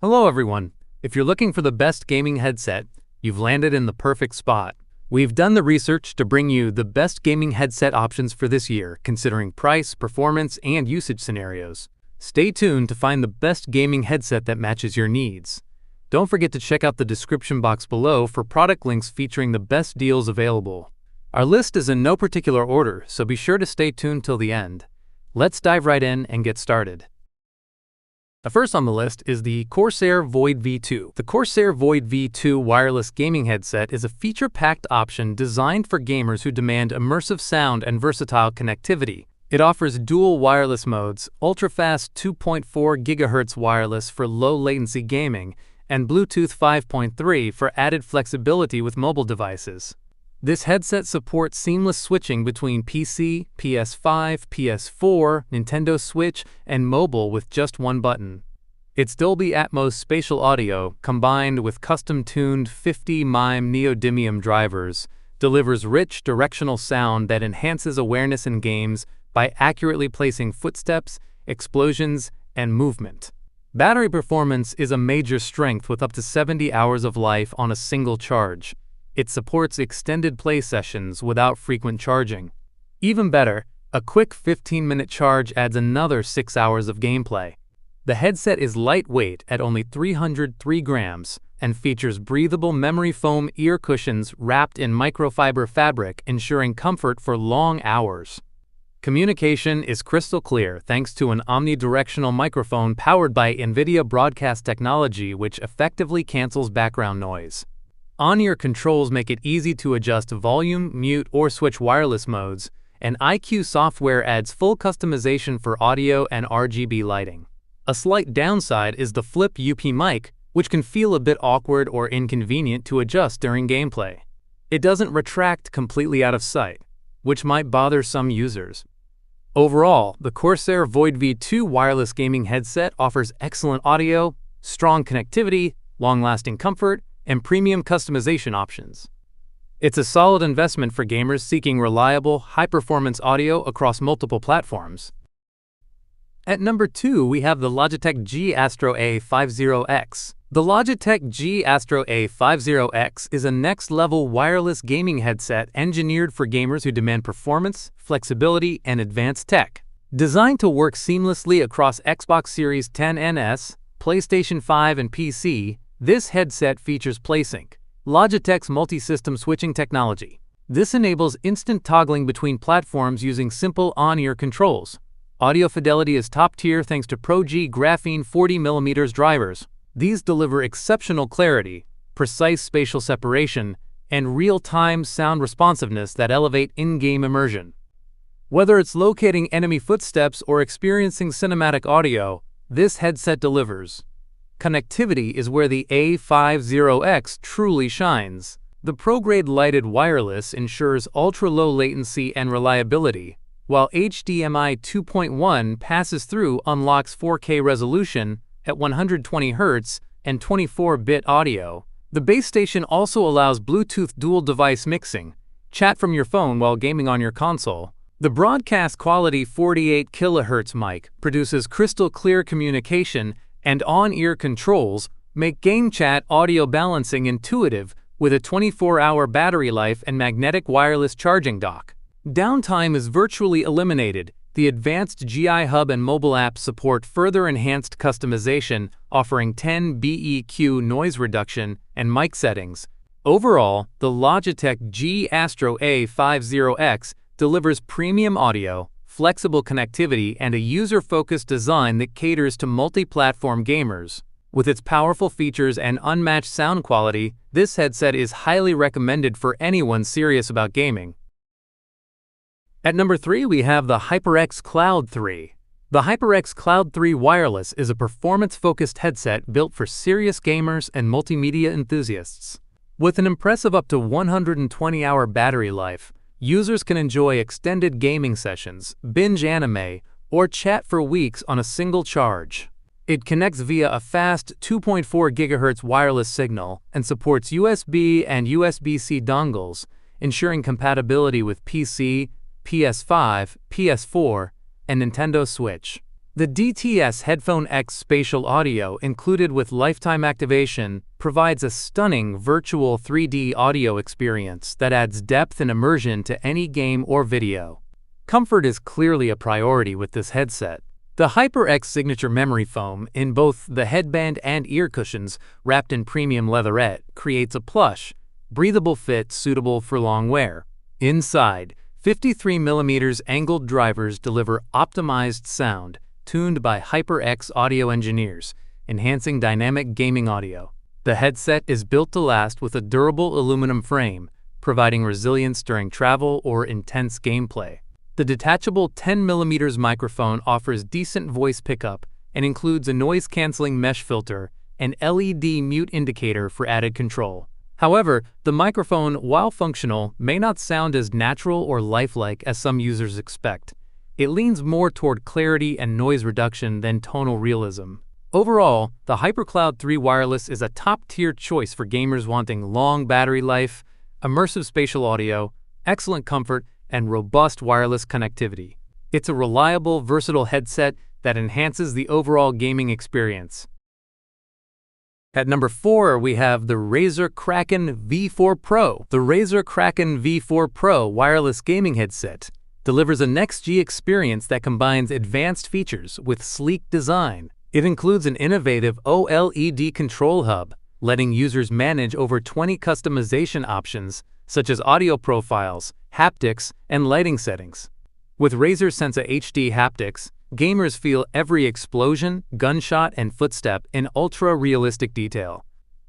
Hello everyone. If you're looking for the best gaming headset, you've landed in the perfect spot. We've done the research to bring you the best gaming headset options for this year, considering price, performance, and usage scenarios. Stay tuned to find the best gaming headset that matches your needs. Don't forget to check out the description box below for product links featuring the best deals available. Our list is in no particular order, so be sure to stay tuned till the end. Let's dive right in and get started. The first on the list is the Corsair Void V2. The Corsair Void V2 wireless gaming headset is a feature-packed option designed for gamers who demand immersive sound and versatile connectivity. It offers dual wireless modes, ultra-fast 2.4 GHz wireless for low-latency gaming, and Bluetooth 5.3 for added flexibility with mobile devices. This headset supports seamless switching between PC, PS5, PS4, Nintendo Switch, and mobile with just one button. Its Dolby Atmos spatial audio, combined with custom-tuned 50 mime neodymium drivers, delivers rich directional sound that enhances awareness in games by accurately placing footsteps, explosions, and movement. Battery performance is a major strength with up to 70 hours of life on a single charge. It supports extended play sessions without frequent charging. Even better, a quick 15-minute charge adds another 6 hours of gameplay. The headset is lightweight at only 303 grams and features breathable memory foam ear cushions wrapped in microfiber fabric, ensuring comfort for long hours. Communication is crystal clear thanks to an omnidirectional microphone powered by NVIDIA broadcast technology, which effectively cancels background noise. On-ear controls make it easy to adjust volume, mute, or switch wireless modes, and IQ software adds full customization for audio and RGB lighting. A slight downside is the flip UP mic, which can feel a bit awkward or inconvenient to adjust during gameplay. It doesn't retract completely out of sight, which might bother some users. Overall, the Corsair Void V2 wireless gaming headset offers excellent audio, strong connectivity, long-lasting comfort, and premium customization options. It's a solid investment for gamers seeking reliable, high-performance audio across multiple platforms. At number 2, we have the Logitech G Astro A50X. The Logitech G Astro A50X is a next-level wireless gaming headset engineered for gamers who demand performance, flexibility, and advanced tech. Designed to work seamlessly across Xbox Series X, PlayStation 5, and PC, this headset features PlaySync, Logitech's multi-system switching technology. This enables instant toggling between platforms using simple on-ear controls. Audio fidelity is top tier thanks to Pro G Graphene 40mm drivers. These deliver exceptional clarity, precise spatial separation, and real-time sound responsiveness that elevate in-game immersion. Whether it's locating enemy footsteps or experiencing cinematic audio, this headset delivers. Connectivity is where the A50X truly shines. The pro-grade lighted wireless ensures ultra-low latency and reliability, while HDMI 2.1 passes through unlocks 4K resolution at 120 Hz and 24-bit audio. The base station also allows Bluetooth dual-device mixing, chat from your phone while gaming on your console. The broadcast-quality 48 kHz mic produces crystal-clear communication, and on-ear controls make game chat audio balancing intuitive with a 24-hour battery life and magnetic wireless charging dock. Downtime is virtually eliminated. The advanced GI Hub and mobile apps support further enhanced customization, offering 10 BEQ noise reduction and mic settings. Overall, the Logitech G Astro A50X delivers premium audio, flexible connectivity, and a user-focused design that caters to multi-platform gamers. With its powerful features and unmatched sound quality, this headset is highly recommended for anyone serious about gaming. At number 3, we have the HyperX Cloud 3. The HyperX Cloud 3 Wireless is a performance-focused headset built for serious gamers and multimedia enthusiasts. With an impressive up to 120-hour battery life, users can enjoy extended gaming sessions, binge anime, or chat for weeks on a single charge. It connects via a fast 2.4 GHz wireless signal and supports USB and USB-C dongles, ensuring compatibility with PC, PS5, PS4, and Nintendo Switch. The DTS Headphone X spatial audio included with lifetime activation provides a stunning virtual 3D audio experience that adds depth and immersion to any game or video. Comfort is clearly a priority with this headset. The HyperX signature memory foam in both the headband and ear cushions wrapped in premium leatherette creates a plush, breathable fit suitable for long wear. Inside, 53mm angled drivers deliver optimized sound tuned by HyperX audio engineers, enhancing dynamic gaming audio. The headset is built to last with a durable aluminum frame, providing resilience during travel or intense gameplay. The detachable 10mm microphone offers decent voice pickup and includes a noise-canceling mesh filter and LED mute indicator for added control. However, the microphone, while functional, may not sound as natural or lifelike as some users expect. It leans more toward clarity and noise reduction than tonal realism. Overall, the HyperCloud 3 Wireless is a top-tier choice for gamers wanting long battery life, immersive spatial audio, excellent comfort, and robust wireless connectivity. It's a reliable, versatile headset that enhances the overall gaming experience. At number 4, we have the Razer Kraken V4 Pro. The Razer Kraken V4 Pro wireless gaming headset delivers a next-gen experience that combines advanced features with sleek design. It includes an innovative OLED control hub, letting users manage over 20 customization options, such as audio profiles, haptics, and lighting settings. With Razer Sensa HD haptics, gamers feel every explosion, gunshot, and footstep in ultra-realistic detail.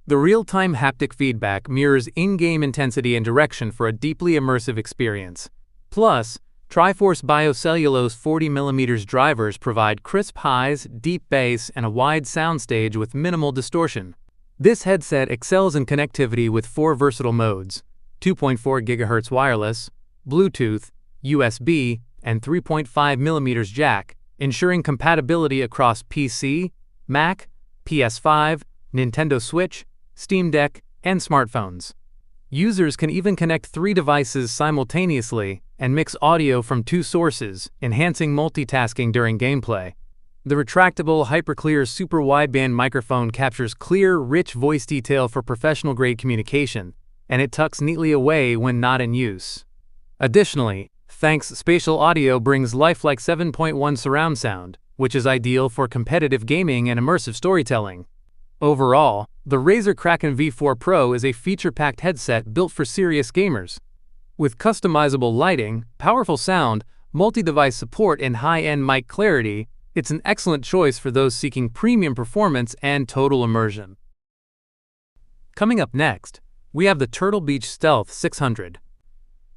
The real-time haptic feedback mirrors in-game intensity and direction for a deeply immersive experience. Plus, Triforce Biocellulose 40mm drivers provide crisp highs, deep bass, and a wide soundstage with minimal distortion. This headset excels in connectivity with 4 versatile modes: 2.4 GHz wireless, Bluetooth, USB, and 3.5mm jack, ensuring compatibility across PC, Mac, PS5, Nintendo Switch, Steam Deck, and smartphones. Users can even connect 3 devices simultaneously and mix audio from 2 sources, enhancing multitasking during gameplay. The retractable hyperclear super wideband microphone captures clear, rich voice detail for professional-grade communication, and it tucks neatly away when not in use. Additionally, Thanks Spatial Audio brings lifelike 7.1 surround sound, which is ideal for competitive gaming and immersive storytelling. Overall, the Razer Kraken V4 Pro is a feature-packed headset built for serious gamers. With customizable lighting, powerful sound, multi-device support, and high-end mic clarity, it's an excellent choice for those seeking premium performance and total immersion. Coming up next, we have the Turtle Beach Stealth 600.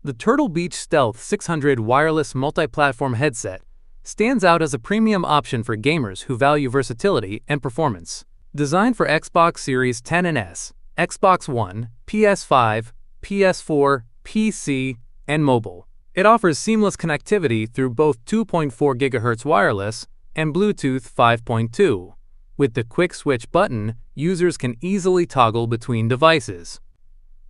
The Turtle Beach Stealth 600 wireless multi-platform headset stands out as a premium option for gamers who value versatility and performance. Designed for Xbox Series X and S, Xbox One, PS5, PS4, PC, and mobile, it offers seamless connectivity through both 2.4 GHz wireless and Bluetooth 5.2. With the quick switch button, users can easily toggle between devices.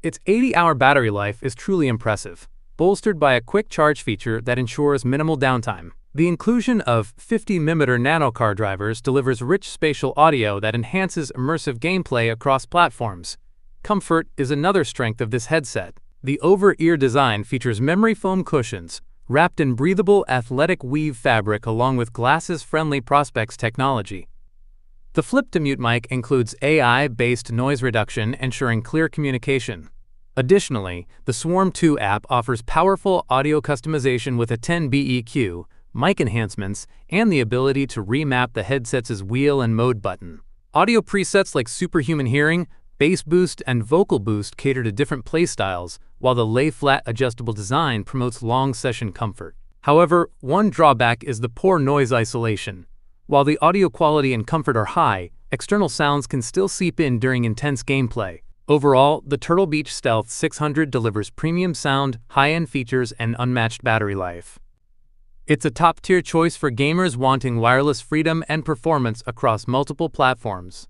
Its 80-hour battery life is truly impressive, bolstered by a quick charge feature that ensures minimal downtime. The inclusion of 50mm nanocar drivers delivers rich spatial audio that enhances immersive gameplay across platforms. Comfort is another strength of this headset. The over-ear design features memory foam cushions, wrapped in breathable athletic weave fabric along with glasses-friendly Prospex technology. The flip-to-mute mic includes AI-based noise reduction, ensuring clear communication. Additionally, the Swarm 2 app offers powerful audio customization with a 10 BEQ, mic enhancements, and the ability to remap the headset's wheel and mode button. Audio presets like Superhuman Hearing, Bass Boost, and Vocal Boost cater to different playstyles, while the lay-flat adjustable design promotes long session comfort. However, one drawback is the poor noise isolation. While the audio quality and comfort are high, external sounds can still seep in during intense gameplay. Overall, the Turtle Beach Stealth 600 delivers premium sound, high-end features, and unmatched battery life. It's a top-tier choice for gamers wanting wireless freedom and performance across multiple platforms.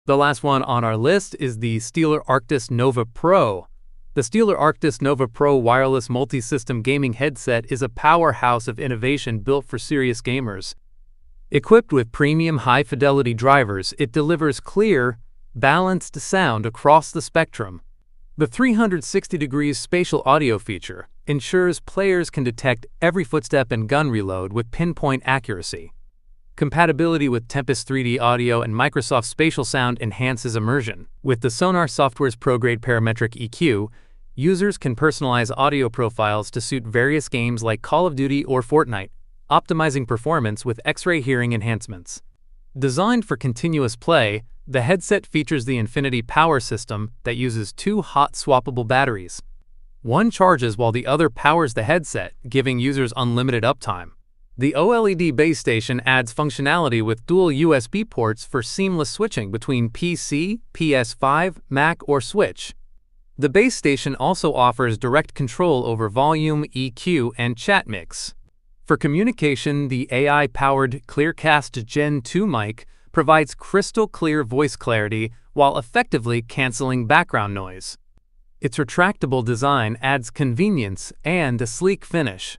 The last one on our list is the Steeler Arctis Nova Pro. The Steeler Arctis Nova Pro wireless multi-system gaming headset is a powerhouse of innovation built for serious gamers. Equipped with premium high-fidelity drivers, it delivers clear, balanced sound across the spectrum. The 360 degrees spatial audio feature ensures players can detect every footstep and gun reload with pinpoint accuracy. Compatibility with Tempest 3D audio and Microsoft Spatial Sound enhances immersion. With the Sonar Software's pro-grade parametric EQ, users can personalize audio profiles to suit various games like Call of Duty or Fortnite, optimizing performance with X-ray hearing enhancements. Designed for continuous play, the headset features the Infinity Power System that uses two hot swappable batteries. One charges while the other powers the headset, giving users unlimited uptime. The OLED base station adds functionality with dual USB ports for seamless switching between PC, PS5, Mac, or Switch. The base station also offers direct control over volume, EQ, and chat mix. For communication, the AI-powered Clearcast Gen 2 mic provides crystal clear voice clarity while effectively canceling background noise. Its retractable design adds convenience and a sleek finish.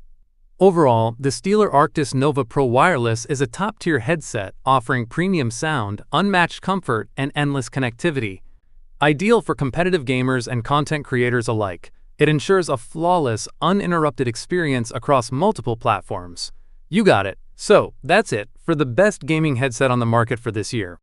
Overall, the Steeler Arctis Nova Pro Wireless is a top-tier headset offering premium sound, unmatched comfort, and endless connectivity. Ideal for competitive gamers and content creators alike, it ensures a flawless, uninterrupted experience across multiple platforms. You got it. So, that's it for the best gaming headset on the market for this year.